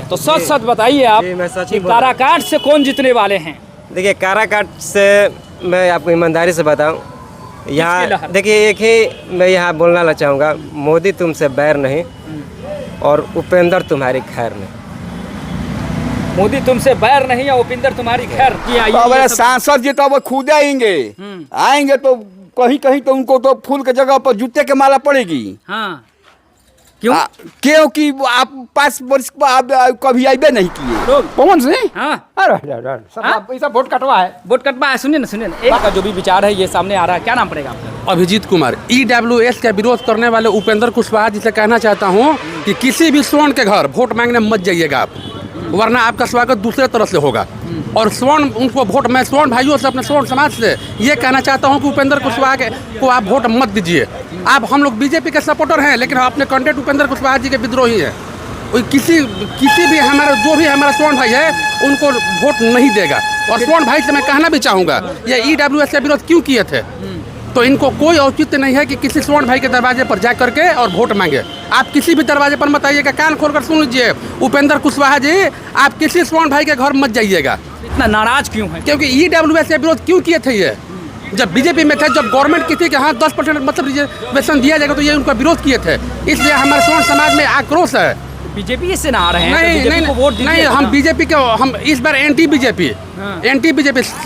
तो सच सच बताइए आप कि काराकाट से कौन जीतने वाले हैं? देखिए, काराकाट से मैं आपको ईमानदारी से बताऊं, यहाँ देखिए एक ही मैं यहाँ बोलना चाहूँगा, मोदी तुमसे बैर नहीं और उपेंद्र तुम्हारी खैर नहीं। मोदी तुमसे बैर नहीं और उपेंद्र तुम्हारी खैर। अब सांसद जी तो अब खुद आएंगे तो कहीं कहीं तो उनको तो फूल के जगह पर जूते के माला पड़ेगी। हाँ, क्यों? क्योंकि आप 5 वर्ष आप कभी आइबे नहीं किए पवन सिंह। हाँ, ऐसा वोट कटवा है। सुनिए ना एक का जो भी विचार है ये सामने आ रहा है। क्या नाम पड़ेगा आपका? अभिजीत कुमार। EWS का विरोध करने वाले उपेंद्र कुशवाहा जी से कहना चाहता हूँ कि किसी भी स्वर्ण के घर वोट मांगने मत जाइएगा आप, वरना आपका स्वागत दूसरे तरह से होगा। और स्वर्ण उनको वोट, मैं स्वर्ण भाइयों से, अपने स्वर्ण समाज से ये कहना चाहता हूँ कि उपेंद्र कुशवाहा को आप वोट मत दीजिए। आप हम लोग बीजेपी के सपोर्टर हैं, लेकिन हम अपने कैंडिडेट उपेंद्र कुशवाहा जी के विद्रोही हैं। किसी भी हमारा जो भी हमारा स्वर्ण भाई है उनको वोट नहीं देगा। और स्वर्ण भाई से मैं कहना भी चाहूँगा, ये EWS का विरोध क्यों किए थे, तो इनको कोई औचित्य नहीं है कि किसी स्वर्ण भाई के दरवाजे पर जा करके और वोट मांगे। आप किसी भी दरवाजे पर मत आइएगा, कान खोलकर सुन लीजिए, उपेंद्र कुशवाहा जी आप किसी स्वर्ण भाई के घर मत जाइएगा। इतना नाराज क्यों है? क्योंकि EWS का विरोध क्यों किए थे ये, जब बीजेपी में थे, जब गवर्नमेंट की थी कि हाँ 10% मतलब रिजर्वेशन दिया जाएगा, तो ये उनका विरोध किए थे। इसलिए हमारे स्वर्ण समाज में आक्रोश है। बीजेपी से ना आ रहे हैं? नहीं, हम बीजेपी के, हम इस बार एंटी बीजेपी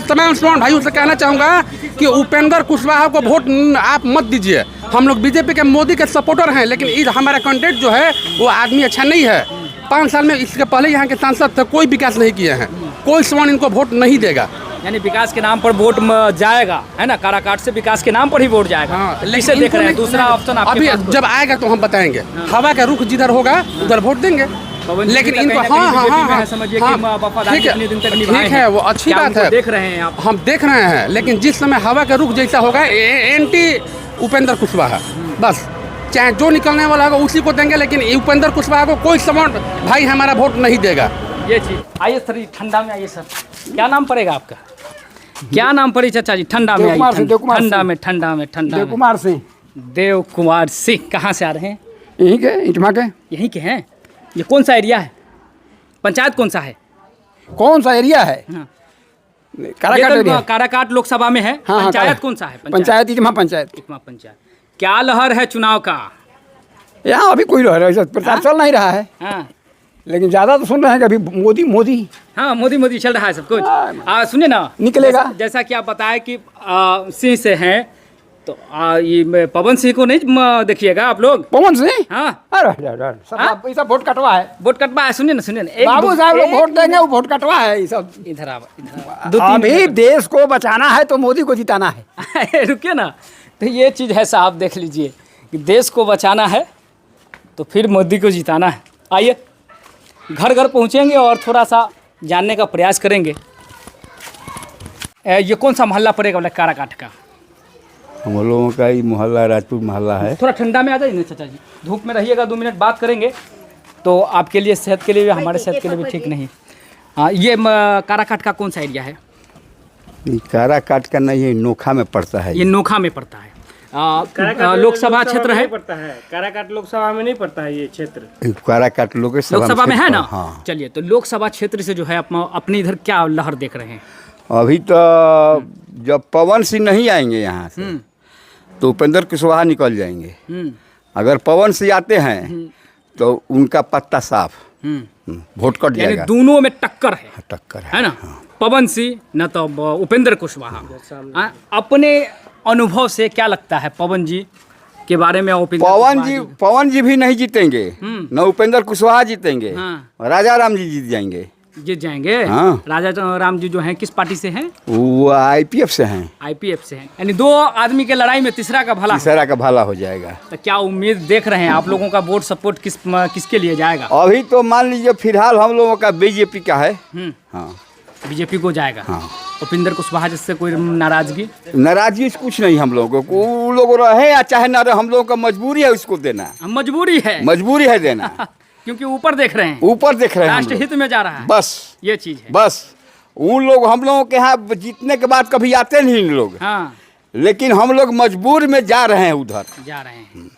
तमाम स्वर्ण भाइयों से कहना चाहूँगा कि उपेंद्र कुशवाहा को वोट आप मत दीजिए। हम लोग बीजेपी के मोदी के सपोर्टर हैं, लेकिन हमारा कैंडिडेट जो है वो आदमी अच्छा नहीं है। 5 साल में इसके पहले यहाँ के सांसद थे, कोई विकास नहीं किए हैं, कोई स्वर्ण इनको वोट नहीं देगा। यानी विकास के नाम पर वोट जाएगा, है ना? काराकाट से विकास के नाम पर ही वोट जाएगा। हाँ, इसे देख रहे हैं। दूसरा ऑप्शन अभी जब आएगा तो हम बताएंगे। हवा का रुख जिधर होगा उधर वोट देंगे। लेकिन इनको ठीक है, वो अच्छी बात है, देख रहे हैं आप, हम देख रहे हैं। लेकिन जिस समय हवा का रुख जैसा होगा एंटी उपेंद्र कुशवाहा, बस चाहे जो निकलने वाला होगा उसी को देंगे। लेकिन उपेंद्र कुशवाहा को कोई समझ भाई हमारा वोट नहीं देगा। ये चीज। आइए सर, ठंडा में आइए सर। क्या नाम पड़ेगा आपका? क्या नाम पड़ी चाचा जी? ठंडा में आइए। ठंडा में देव कुमार सिंह। देव कुमार सिंह कहाँ से आ रहे हैं? यहीं के, इटमा के। यहीं के हैं? ये कौन सा एरिया है? पंचायत कौन सा है? कौन सा एरिया है? हाँ। काराकाट लोकसभा में है। हाँ, पंचायत कौन सा है? पंचायत इटमा पंचायत। क्या लहर है चुनाव का? यहाँ अभी कोई लहर है, प्रचार चल नहीं रहा है। हाँ, लेकिन ज्यादा तो सुन रहे हैं कि अभी मोदी। हाँ, मोदी चल रहा है सब कुछ। सुनिए ना, निकलेगा जैसा कि आप बताए कि सिंह से हैं, तो ये पवन सिंह को नहीं देखिएगा आप लोग? पवन सिंह? हाँ, ऐसा वोट कटवा है। सुनिए ना बाबू साहब लोग वोट देंगे, वो वोट कटवा है। ये सब इधर अभी देश को बचाना है तो मोदी को जिताना है। रुकिए ना, तो ये चीज़ है साहब, देख लीजिए कि देश को बचाना है तो फिर मोदी को जिताना है। आइए घर घर पहुँचेंगे और थोड़ा सा जानने का प्रयास करेंगे। ये कौन सा मोहल्ला पड़ेगा बोले काराकाट का? हम लोगों का ही मोहल्ला राजपूत मोहल्ला है। थोड़ा ठंडा में आ जाइए ना चाचा जी, धूप में रहिएगा, 2 मिनट बात करेंगे तो आपके लिए, सेहत के लिए भी, हमारे सेहत के लिए भी ठीक नहीं। हाँ, ये काराकाट का कौन सा एरिया है? काराकाट का नहीं है, नोखा में पड़ता है। ये नोखा में पड़ता है। लोकसभा क्षेत्र है? काराकाट लोकसभा में नहीं पड़ता है ये क्षेत्र। काराकाट लोकसभा में है ना? हाँ। चलिए, तो लोकसभा क्षेत्र से जो है अपने इधर क्या लहर देख रहे हैं? अभी तो जब पवन सिंह नहीं आएंगे यहाँ से तो उपेंद्र कुशवाहा निकल जाएंगे। अगर पवन सिंह आते हैं तो उनका पत्ता साफ, वोट कट जाएगा। दोनों में टक्कर है ना? हाँ। पवन सिंह न तो उपेंद्र कुशवाहा। अपने अनुभव से क्या लगता है पवन जी के बारे में? पवन जी भी नहीं जीतेंगे, न उपेंद्र कुशवाहा जीतेंगे। हाँ। राजा राम जी जीत जाएंगे। हाँ। राजा राम जी जो हैं किस पार्टी से हैं? वो IPF से हैं। IPF से हैं, यानी 2 आदमी के लड़ाई में तीसरा का भला हो जाएगा। तो क्या उम्मीद देख रहे हैं आप लोगों का? वोट सपोर्ट किसके लिए जाएगा? अभी तो मान लीजिए फिलहाल हम लोगों का बीजेपी का है। हाँ, बीजेपी को जाएगा। हाँ। उपेंद्र कुशवाहा जिससे कोई नाराजगी कुछ नहीं हम लोगों को। वो लोग रहे या चाहे ना रहे, हम लोगों का मजबूरी है उसको देना। मजबूरी है देना। क्योंकि ऊपर देख रहे हैं, राष्ट्र हित में जा रहा है। बस ये चीज है। बस उन लोग, हम लोगों के यहाँ जीतने के बाद कभी आते नहीं लोग। हाँ। लेकिन हम लोग मजबूर में जा रहे हैं, उधर जा रहे हैं।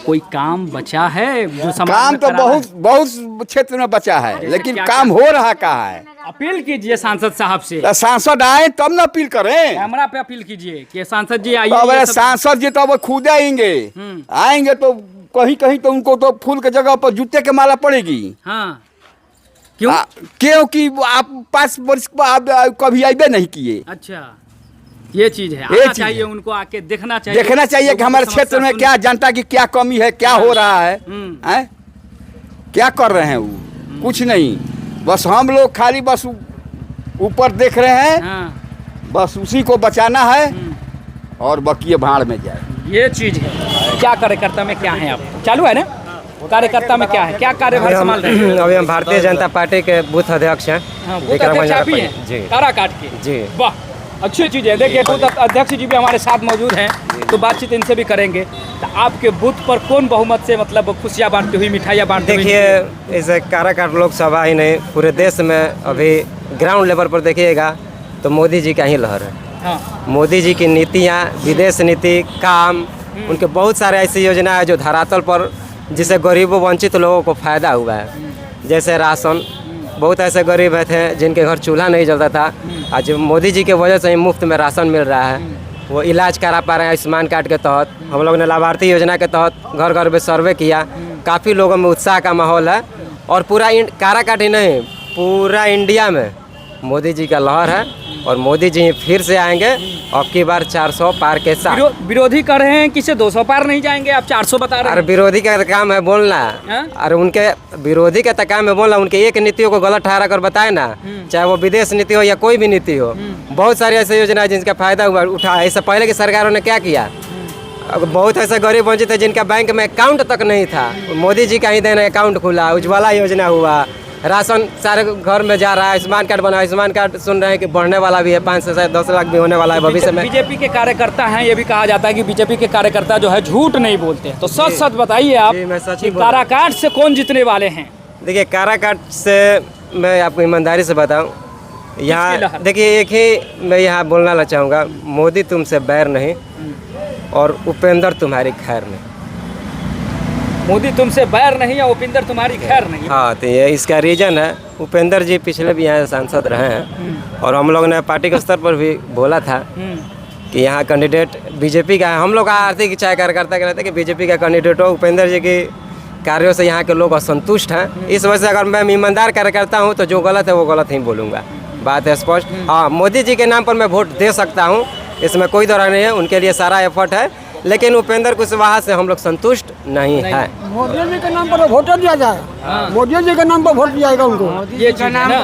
कोई काम बचा है जो समाज काम में तो करा रहा बहुत बहुत क्षेत्र में बचा है, लेकिन क्या- काम हो रहा कहाँ है? है? अपील कीजिए सांसद साहब से, तो सांसद आए तब ना अपील करें। कैमरा पे अपील कीजिए कि सांसद जी आइए, तो अब ये सब- सांसद जी तो अब खुद आएंगे, आएंगे तो कहीं कहीं तो उनको तो फूल के जगह पर जूते के माला पड़ेगी। हाँ, क्यों? क्योंकि आप 5 वर्ष आप कभी आइबे नहीं किए। अच्छा, ये चीज है, ये आना चीज चाहिए है। उनको, आके देखना चाहिए, देखना चाहिए कि लोगों हमारे की क्षेत्र में समस्या क्या जनता की क्या कमी है, क्या हो रहा है, हैं? क्या कर रहे हैं वो? कुछ नहीं, बस हम लोग खाली बस ऊपर देख रहे हैं, सुन- हाँ, बस उसी को बचाना है और बाकी ये भाड़ में जाए। ये चीज है। क्या कार्यकर्ता में क्या है आप? चालू है ना? कार्यकर्ता में क्या है, क्या कार्यभार संभाल रहे हैं? अभी हम भारतीय जनता पार्टी के बूथ अध्यक्ष हैं। हाँ, बूथ विक्रम अध्यक्ष गंज आप ही नगर जी हैं, काराकाट के। जी। वाह, अच्छी चीज है। देखिए, बूथ अध्यक्ष जी भी हमारे साथ मौजूद हैं, तो बातचीत इनसे भी करेंगे। तो आपके बूथ पर कौन बहुमत से मतलब खुशियाँ बांटती हुई, मिठाइयाँ बांटती हुई? देखिए, इस काराकाट लोकसभा ही नहीं, पूरे देश में अभी ग्राउंड लेवल पर देखिएगा तो मोदी जी का ही लहर है। हाँ, मोदी जी की नीतियाँ, विदेश नीति, काम, उनके बहुत सारे ऐसी योजना है जो धरातल पर, जिससे गरीबों वंचित लोगों को फ़ायदा हुआ है। जैसे राशन, बहुत ऐसे गरीब थे जिनके घर चूल्हा नहीं जलता था, आज मोदी जी के वजह से ही मुफ्त में राशन मिल रहा है। वो इलाज करा पा रहे हैं आयुष्मान कार्ड के तहत। हम लोग ने लाभार्थी योजना के तहत घर घर में सर्वे किया, काफ़ी लोगों में उत्साह का माहौल है। और पूरा काराकाट ही नहीं, पूरा इंडिया में मोदी जी का लहर है और मोदी जी फिर से आएंगे। अब की बार 400 पार के साथ। विरोधी कर रहे हैं कि से 200 पार नहीं जाएंगे, आप 400 बता रहे अरे हैं। विरोधी का काम है बोलना। हाँ? अरे उनके विरोधी का काम है बोलना, उनके एक नीतियों को गलत ठहरा कर बताए ना, चाहे वो विदेश नीति हो या कोई भी नीति हो। बहुत सारी ऐसी योजना है जिनका फायदा हुआ उठा। इससे पहले की सरकारों ने क्या किया? बहुत ऐसे गरीब वंचित है जिनका बैंक में अकाउंट तक नहीं था, मोदी जी का ही देना अकाउंट खुला, उज्ज्वला योजना हुआ, राशन सारे घर में जा रहा है, आयुष्मान कार्ड बना। आयुष्मान कार्ड सुन रहे हैं कि बढ़ने वाला भी है, 5 से 10 लाख भी होने वाला है भविष्य में। बीजेपी के कार्यकर्ता हैं, ये भी कहा जाता है कि बीजेपी के कार्यकर्ता जो है झूठ नहीं बोलते हैं। तो सच सच बताइए आप जी, मैं सच ही कि बोल रहा हूं। काराकाट से कौन जीतने वाले हैं? देखिए, काराकाट से मैं आपको ईमानदारी से बताऊं, किसकी यहाँ लहर? देखिए एक ही मैं यहाँ बोलना चाहूँगा, मोदी तुमसे बैर नहीं और उपेंद्र तुम्हारी खैर नहीं। मोदी तुमसे बैर नहीं है, उपेंद्र तुम्हारी खैर नहीं है। हाँ, तो ये इसका रीज़न है, उपेंद्र जी पिछले भी यहाँ सांसद रहे हैं और हम लोग ने पार्टी के स्तर पर भी बोला था कि यहाँ कैंडिडेट बीजेपी का है। हम लोग आर्थिक इच्छा कार्यकर्ता के रहते हैं कि बीजेपी का कैंडिडेट हो। उपेंद्र जी के कार्यों से यहाँ के लोग असंतुष्ट हैं। इस वजह से अगर मैं ईमानदार कार्यकर्ता हूँ तो जो गलत है वो गलत ही बोलूँगा, बात है स्पष्ट। हाँ, मोदी जी के नाम पर मैं वोट दे सकता हूँ, इसमें कोई दौरा नहीं है, उनके लिए सारा एफर्ट है, लेकिन उपेंद्र कुशवाहा से हम लोग संतुष्ट नहीं है। मोदी जी के नाम पर वोट दिया जाए, मोदी जी के नाम पर वोट दिया जाएगा उनको। ये चीज़ है ना।